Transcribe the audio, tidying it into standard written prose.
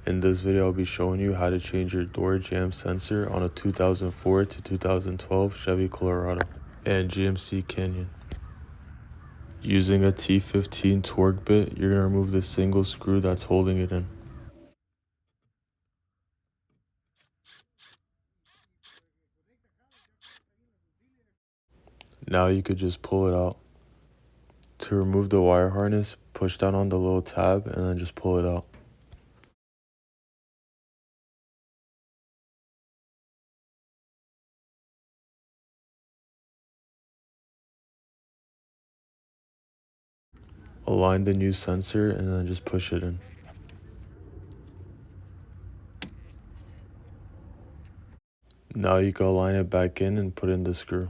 In this video, I'll be showing you how to change your door jamb sensor on a 2004 to 2012 Chevy Colorado and GMC Canyon. Using a T15 torque bit, you're going to remove the single screw that's holding it in. Now you could just pull it out. To remove the wire harness, push down on the little tab and then just pull it out. Align the new sensor and then just push it in. Now you can align it back in and put in the screw.